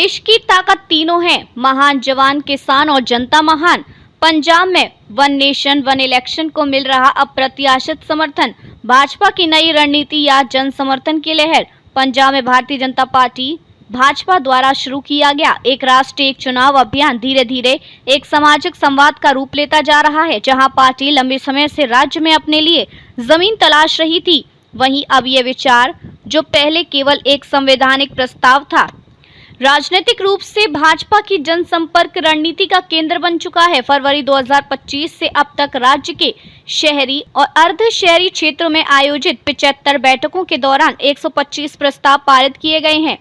देश की ताकत तीनों है, महान जवान, किसान और जनता महान। पंजाब में वन नेशन वन इलेक्शन को मिल रहा अप्रत्याशित समर्थन। भाजपा की नई रणनीति या जन समर्थन की लहर। पंजाब में भारतीय जनता पार्टी भाजपा द्वारा शुरू किया गया एक राष्ट्रीय एक चुनाव अभियान धीरे धीरे एक सामाजिक संवाद का रूप लेता जा रहा है। जहां पार्टी लंबे समय से राज्य में अपने लिए जमीन तलाश रही थी, वहीं अब ये विचार, जो पहले केवल एक संवैधानिक प्रस्ताव था, राजनीतिक रूप से भाजपा की जनसंपर्क रणनीति का केंद्र बन चुका है। फरवरी 2025 से अब तक राज्य के शहरी और अर्ध शहरी क्षेत्रों में आयोजित 75 बैठकों के दौरान 125 प्रस्ताव पारित किए गए हैं,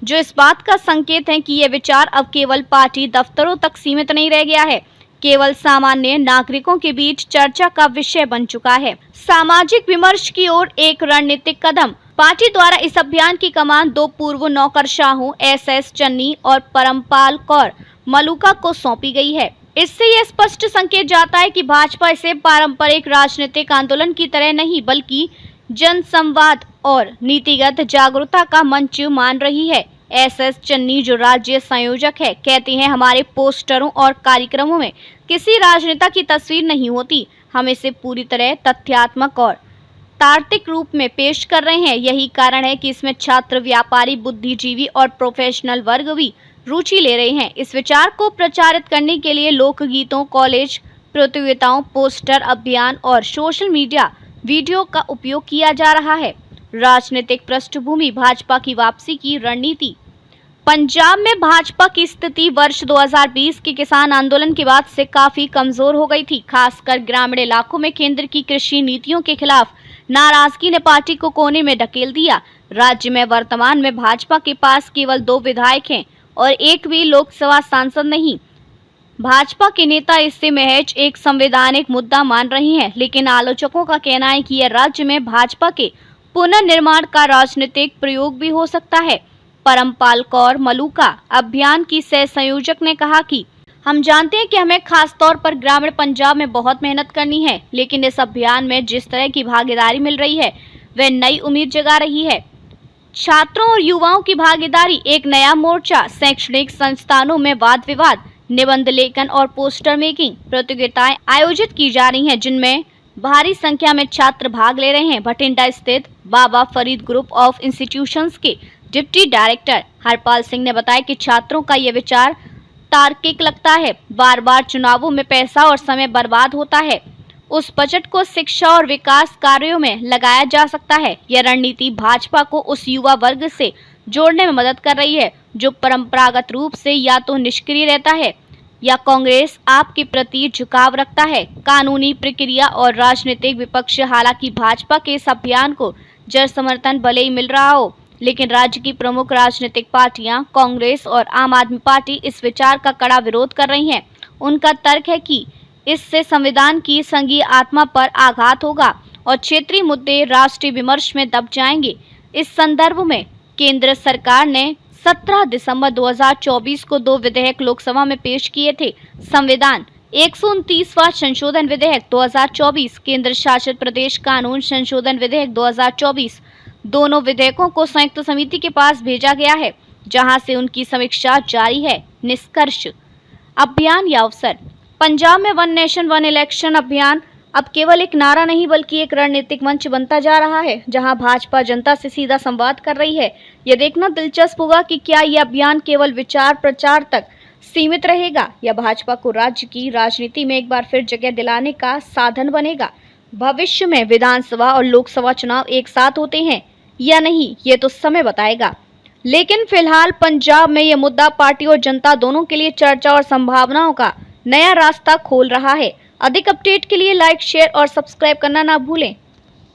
जो इस बात का संकेत है कि ये विचार अब केवल पार्टी दफ्तरों तक सीमित नहीं रह गया है, केवल सामान्य नागरिकों के बीच चर्चा का विषय बन चुका है। सामाजिक विमर्श की ओर एक रणनीतिक कदम। पार्टी द्वारा इस अभियान की कमान दो पूर्व नौकरशाहों एस चन्नी और परमपाल कौर मलूका को सौंपी गई है। इससे यह स्पष्ट संकेत जाता है कि भाजपा इसे पारंपरिक राजनीतिक आंदोलन की तरह नहीं, बल्कि जन संवाद और नीतिगत जागरूकता का मंच मान रही है। एस चन्नी, जो राज्य संयोजक है, कहते हैं, हमारे पोस्टरों और कार्यक्रमों में किसी राजनेता की तस्वीर नहीं होती, हम इसे पूरी तरह तथ्यात्मक और तार्किक रूप में पेश कर रहे हैं। यही कारण है कि इसमें छात्र, व्यापारी, बुद्धिजीवी और प्रोफेशनल वर्ग भी रुचि ले रहे हैं। इस विचार को प्रचारित करने के लिए लोकगीतों, कॉलेज प्रतियोगिताओं, पोस्टर अभियान और सोशल मीडिया वीडियो का उपयोग किया जा रहा है। राजनीतिक पृष्ठभूमि। भाजपा की वापसी की रणनीति। पंजाब में भाजपा की स्थिति वर्ष 2020 के किसान आंदोलन के बाद से काफी कमजोर हो गई थी। खासकर ग्रामीण इलाकों में केंद्र की कृषि नीतियों के खिलाफ नाराजगी ने पार्टी को कोने में ढकेल दिया। राज्य में वर्तमान में भाजपा के पास केवल 2 विधायक हैं और एक भी लोकसभा सांसद नहीं। भाजपा के नेता इसे महज एक संवैधानिक मुद्दा मान रहे हैं, लेकिन आलोचकों का कहना है कि यह राज्य में भाजपा के पुनर्निर्माण का राजनीतिक प्रयोग भी हो सकता है। परमपाल कौर मलूका, अभियान की सह संयोजक, ने कहा कि हम जानते हैं कि हमें खास तौर पर ग्रामीण पंजाब में बहुत मेहनत करनी है, लेकिन इस अभियान में जिस तरह की भागीदारी मिल रही है वह नई उम्मीद जगा रही है। छात्रों और युवाओं की भागीदारी, एक नया मोर्चा। शैक्षणिक संस्थानों में वाद विवाद, निबंध लेखन और पोस्टर मेकिंग प्रतियोगिताएं आयोजित की जा रही हैं, जिनमें भारी संख्या में छात्र भाग ले रहे हैं। भटिंडा स्थित बाबा फरीद ग्रुप ऑफ इंस्टीट्यूशंस के डिप्टी डायरेक्टर हरपाल सिंह ने बताया कि छात्रों का यह विचार तार्किक लगता है। बार बार चुनावों में पैसा और समय बर्बाद होता है, उस बजट को शिक्षा और विकास कार्यों में लगाया जा सकता है। यह रणनीति भाजपा को उस युवा वर्ग से जोड़ने में मदद कर रही है जो परंपरागत रूप से या तो निष्क्रिय रहता है या कांग्रेस आप के प्रति झुकाव रखता है। कानूनी प्रक्रिया और राजनीतिक विपक्ष। हालांकि भाजपा के इस अभियान को जन समर्थन भले ही मिल रहा हो, लेकिन राज्य की प्रमुख राजनीतिक पार्टियां कांग्रेस और आम आदमी पार्टी इस विचार का कड़ा विरोध कर रही हैं। उनका तर्क है कि इससे संविधान की संघीय आत्मा पर आघात होगा और क्षेत्रीय मुद्दे राष्ट्रीय विमर्श में दब जाएंगे। इस संदर्भ में केंद्र सरकार ने 17 दिसंबर 2024 को 2 विधेयक लोकसभा में पेश किए थे। संविधान 129वां संशोधन विधेयक 2024, केंद्र शासित प्रदेश कानून संशोधन विधेयक 2024। दोनों विधेयकों को संयुक्त समिति के पास भेजा गया है, जहां से उनकी समीक्षा जारी है। निष्कर्ष। अभियान या अवसर। पंजाब में वन नेशन वन इलेक्शन अभियान अब केवल एक नारा नहीं, बल्कि एक रणनीतिक मंच बनता जा रहा है, जहां भाजपा जनता से सीधा संवाद कर रही है। यह देखना दिलचस्प होगा कि क्या यह अभियान केवल विचार प्रचार तक सीमित रहेगा या भाजपा को राज्य की राजनीति में एक बार फिर जगह दिलाने का साधन बनेगा। भविष्य में विधानसभा और लोकसभा चुनाव एक साथ होते हैं या नहीं, ये तो समय बताएगा। लेकिन फिलहाल पंजाब में यह मुद्दा पार्टी और जनता दोनों के लिए चर्चा और संभावनाओं का नया रास्ता खोल रहा है। अधिक अपडेट के लिए लाइक, शेयर और सब्सक्राइब करना ना भूलें।